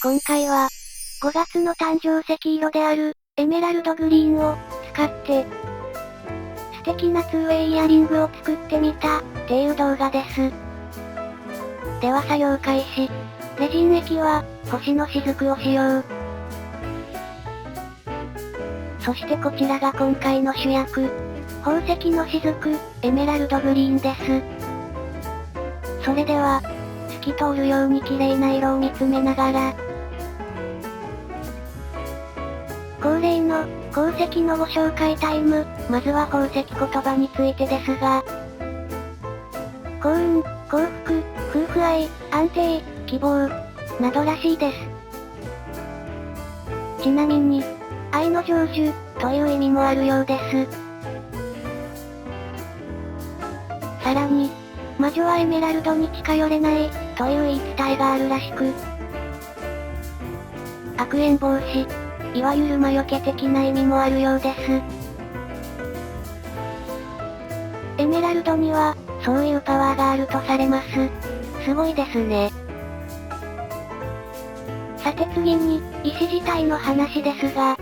今回は、5月の誕生石色である、エメラルドグリーンを、使って、素敵な2wayイヤリングを作ってみた、っていう動画です。では作業開始。レジン液は、星の雫を使用。そしてこちらが今回の主役。宝石の雫、エメラルドグリーンです。それでは、透き通るように綺麗な色を見つめながら、恒例の、宝石のご紹介タイム。まずは宝石言葉についてですが、幸運、幸福、夫婦愛、安定、希望、などらしいです。ちなみに、愛の成就、という意味もあるようです。さらに、魔女はエメラルドに近寄れない、という言い伝えがあるらしく、悪縁防止、いわゆる魔除け的な意味もあるようです。エメラルドには、そういうパワーがあるとされます。すごいですね。さて次に、石自体の話ですが、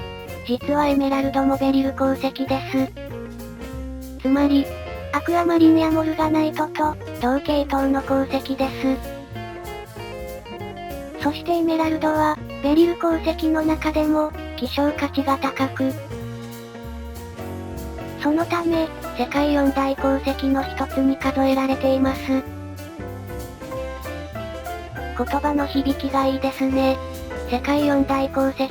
実はエメラルドもベリル鉱石です。つまり、アクアマリンやモルガナイトと、同系統の鉱石です。そしてエメラルドは、ベリル鉱石の中でも、希少価値が高く、そのため、世界四大鉱石の一つに数えられています。言葉の響きがいいですね。世界四大鉱石。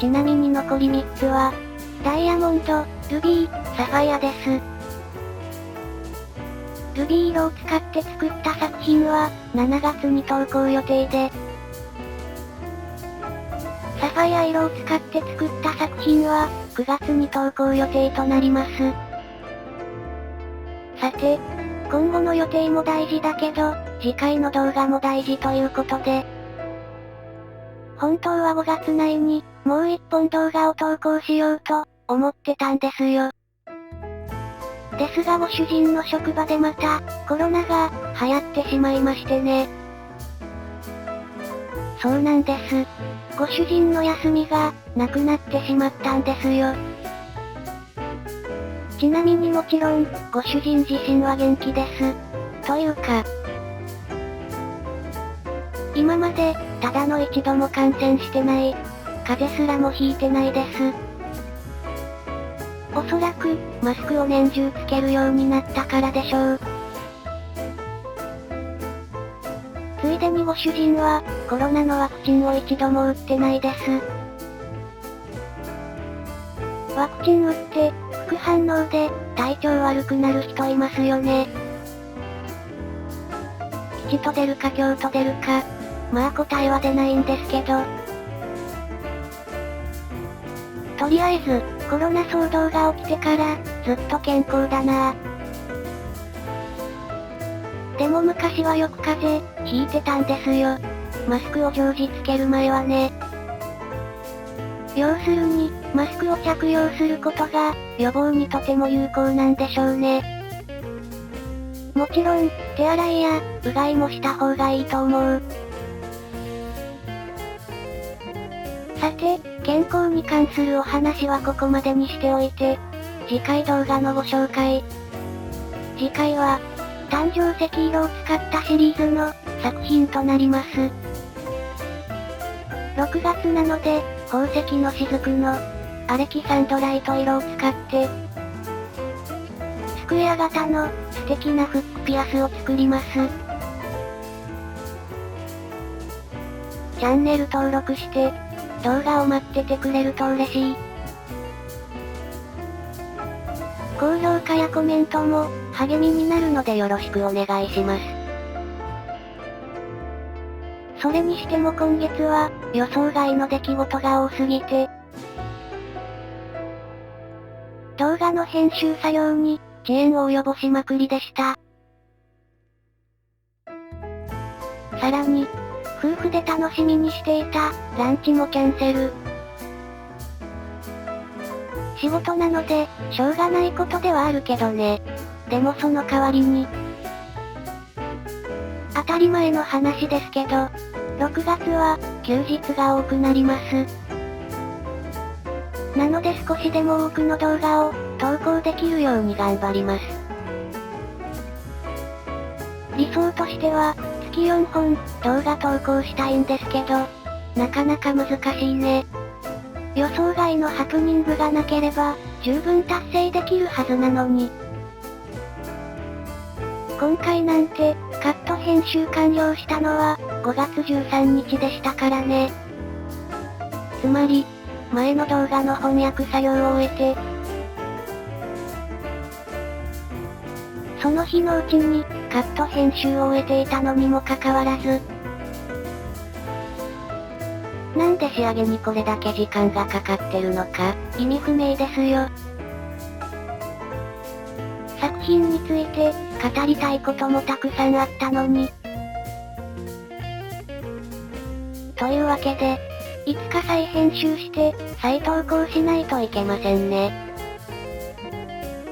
ちなみに残り3つは、ダイヤモンド、ルビー、サファイアです。ルビー色を使って作った作品は、7月に投稿予定で、サファイア色を使って作った作品は、9月に投稿予定となります。さて、今後の予定も大事だけど、次回の動画も大事ということで、本当は5月内に、もう1本動画を投稿しようと、思ってたんですよ。ですがご主人の職場でまた、コロナが、流行ってしまいましてね。そうなんです。ご主人の休みが、なくなってしまったんですよ。ちなみにもちろん、ご主人自身は元気です。というか、今まで、ただの一度も感染してない、風邪すらもひいてないです。おそらく、マスクを年中つけるようになったからでしょう。ついでにご主人は、コロナのワクチンを一度も打ってないです。ワクチン打って、副反応で、体調悪くなる人いますよね。吉と出るか凶と出るか、まあ答えは出ないんですけど。とりあえず、コロナ騒動が起きてから、ずっと健康だなぁ。でも昔はよく風邪、ひいてたんですよ。マスクを常時つける前はね。要するに、マスクを着用することが、予防にとても有効なんでしょうね。もちろん、手洗いや、うがいもした方がいいと思う。さて、健康に関するお話はここまでにしておいて、次回動画のご紹介。次回は、誕生石色を使ったシリーズの作品となります。6月なので、宝石の雫のアレキサンドライト色を使って、スクエア型の素敵なフックピアスを作ります。チャンネル登録して、動画を待っててくれると嬉しい。高評価やコメントも励みになるのでよろしくお願いします。それにしても今月は予想外の出来事が多すぎて、動画の編集作業に遅延を及ぼしまくりでした。さらに、夫婦で楽しみにしていたランチもキャンセル。仕事なので、しょうがないことではあるけどね。でもその代わりに、当たり前の話ですけど、6月は、休日が多くなります。なので少しでも多くの動画を、投稿できるように頑張ります。理想としては、月4本、動画投稿したいんですけど、なかなか難しいね。予想外のハプニングがなければ、十分達成できるはずなのに。今回なんて、カット編集完了したのは、5月13日でしたからね。つまり、前の動画の翻訳作業を終えて、その日のうちに、カット編集を終えていたのにもかかわらず、なんで仕上げにこれだけ時間がかかってるのか、意味不明ですよ。作品について、語りたいこともたくさんあったのに。というわけで、いつか再編集して、再投稿しないといけませんね。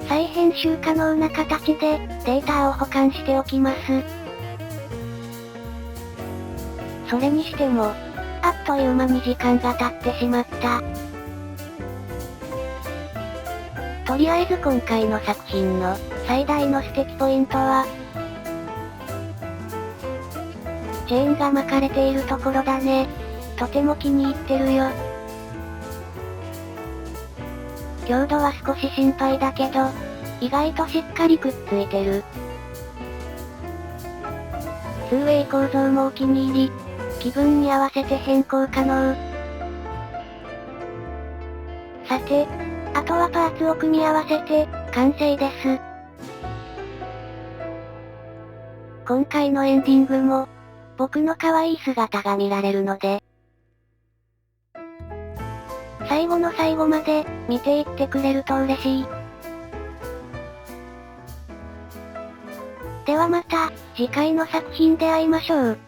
再編集可能な形で、データを保管しておきます。それにしても、あっという間に時間が経ってしまった。とりあえず今回の作品の最大の素敵ポイントは、チェーンが巻かれているところだね。とても気に入ってるよ。強度は少し心配だけど、意外としっかりくっついてる。2way 構造もお気に入り。気分に合わせて変更可能。さて、あとはパーツを組み合わせて、完成です。今回のエンディングも、僕の可愛い姿が見られるので、最後の最後まで、見ていってくれると嬉しい。ではまた、次回の作品で会いましょう。